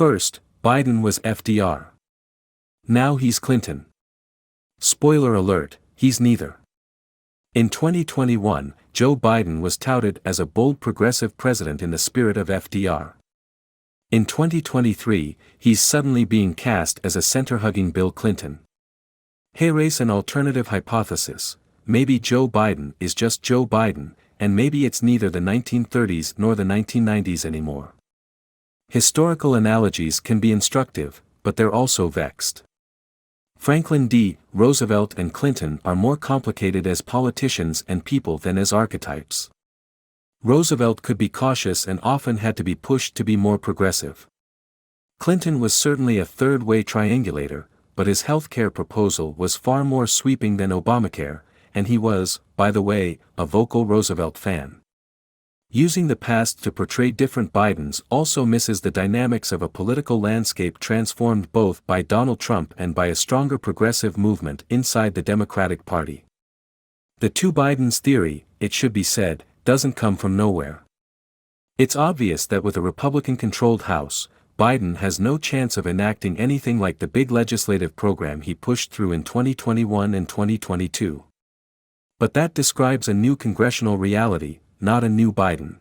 First, Biden was FDR. Now he's Clinton. Spoiler alert, he's neither. In 2021, Joe Biden was touted as a bold progressive president in the spirit of FDR. In 2023, he's suddenly being cast as a center-hugging Bill Clinton. Hey, race an alternative hypothesis. Maybe Joe Biden is just Joe Biden, and maybe it's neither the 1930s nor the 1990s anymore. Historical analogies can be instructive, but they're also vexed. Franklin D. Roosevelt and Clinton are more complicated as politicians and people than as archetypes. Roosevelt could be cautious and often had to be pushed to be more progressive. Clinton was certainly a third-way triangulator, but his healthcare proposal was far more sweeping than Obamacare, and he was, by the way, a vocal Roosevelt fan. Using the past to portray different Bidens also misses the dynamics of a political landscape transformed both by Donald Trump and by a stronger progressive movement inside the Democratic Party. The two Bidens theory, it should be said, doesn't come from nowhere. It's obvious that with a Republican-controlled House, Biden has no chance of enacting anything like the big legislative program he pushed through in 2021 and 2022. But that describes a new congressional reality, not a new Biden.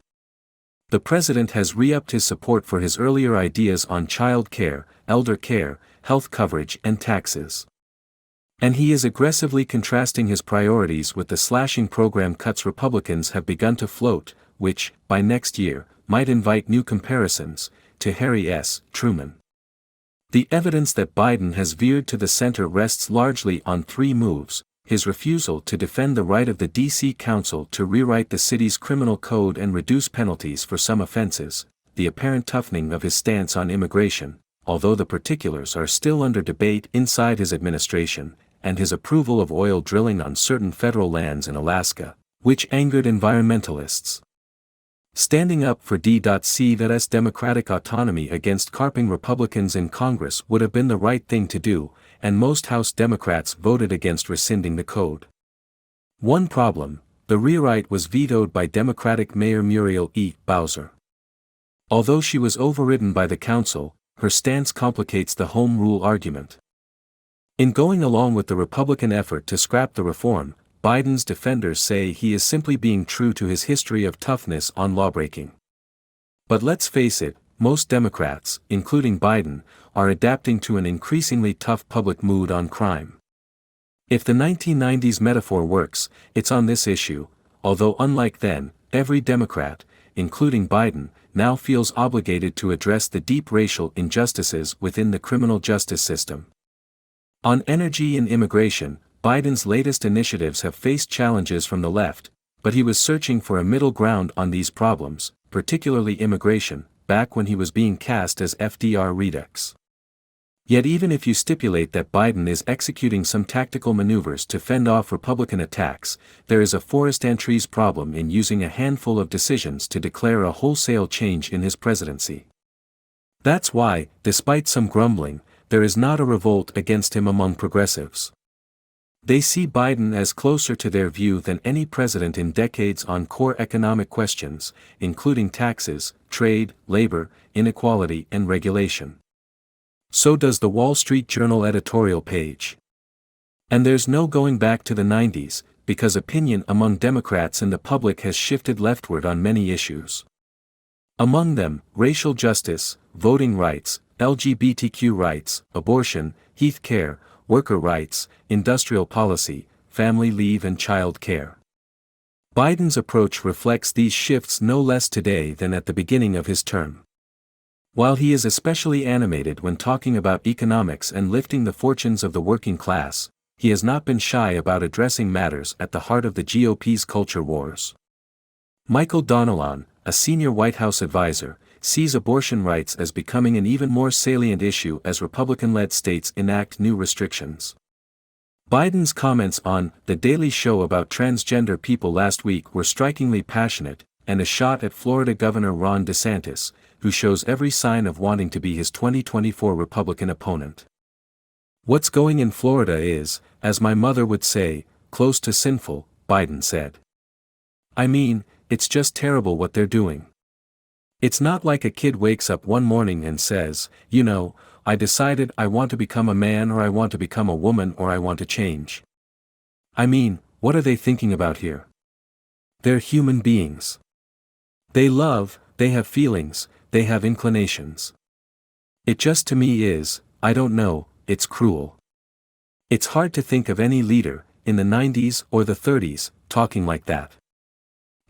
The president has re-upped his support for his earlier ideas on child care, elder care, health coverage and taxes. And he is aggressively contrasting his priorities with the slashing program cuts Republicans have begun to float, which, by next year, might invite new comparisons, to Harry S. Truman. The evidence that Biden has veered to the center rests largely on three moves: his refusal to defend the right of the D.C. Council to rewrite the city's criminal code and reduce penalties for some offenses, the apparent toughening of his stance on immigration, although the particulars are still under debate inside his administration, and his approval of oil drilling on certain federal lands in Alaska, which angered environmentalists. Standing up for D.C.'s democratic autonomy against carping Republicans in Congress would have been the right thing to do, and most House Democrats voted against rescinding the code. One problem: the rewrite was vetoed by Democratic Mayor Muriel E. Bowser. Although she was overridden by the council, her stance complicates the home rule argument. In going along with the Republican effort to scrap the reform, Biden's defenders say he is simply being true to his history of toughness on lawbreaking. But let's face it, most Democrats, including Biden, are adapting to an increasingly tough public mood on crime. If the 1990s metaphor works, it's on this issue, although unlike then, every Democrat, including Biden, now feels obligated to address the deep racial injustices within the criminal justice system. On energy and immigration, Biden's latest initiatives have faced challenges from the left, but he was searching for a middle ground on these problems, particularly immigration, back when he was being cast as FDR Redux. Yet even if you stipulate that Biden is executing some tactical maneuvers to fend off Republican attacks, there is a forest and trees problem in using a handful of decisions to declare a wholesale change in his presidency. That's why, despite some grumbling, there is not a revolt against him among progressives. They see Biden as closer to their view than any president in decades on core economic questions, including taxes, trade, labor, inequality and regulation. So does the Wall Street Journal editorial page. And there's no going back to the 90s, because opinion among Democrats and the public has shifted leftward on many issues. Among them, racial justice, voting rights, LGBTQ rights, abortion, health care, worker rights, industrial policy, family leave and child care. Biden's approach reflects these shifts no less today than at the beginning of his term. While he is especially animated when talking about economics and lifting the fortunes of the working class, he has not been shy about addressing matters at the heart of the GOP's culture wars. Michael Donilon, a senior White House advisor, sees abortion rights as becoming an even more salient issue as Republican-led states enact new restrictions. Biden's comments on The Daily Show about transgender people last week were strikingly passionate, and a shot at Florida Governor Ron DeSantis, who shows every sign of wanting to be his 2024 Republican opponent. What's going in Florida is, as my mother would say, close to sinful, Biden said. I mean, it's just terrible what they're doing. It's not like a kid wakes up one morning and says, you know, I decided I want to become a man or I want to become a woman or I want to change. I mean, what are they thinking about here? They're human beings. They love, they have feelings, they have inclinations. It just to me is, I don't know, it's cruel. It's hard to think of any leader, in the 90s or the 30s, talking like that.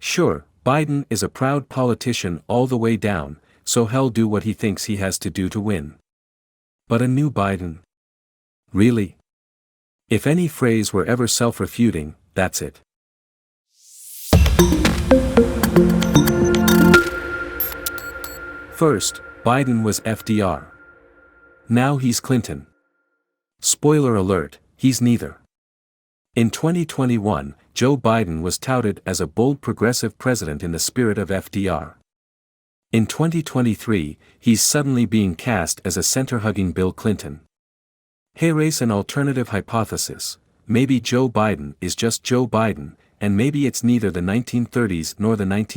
Sure, Biden is a proud politician all the way down, so he'll do what he thinks he has to do to win. But a new Biden? Really? If any phrase were ever self-refuting, that's it. First, Biden was FDR. Now he's Clinton. Spoiler alert, he's neither. In 2021, Joe Biden was touted as a bold progressive president in the spirit of FDR. In 2023, he's suddenly being cast as a center-hugging Bill Clinton. Hey, raise an alternative hypothesis. Maybe Joe Biden is just Joe Biden, and maybe it's neither the 1930s nor the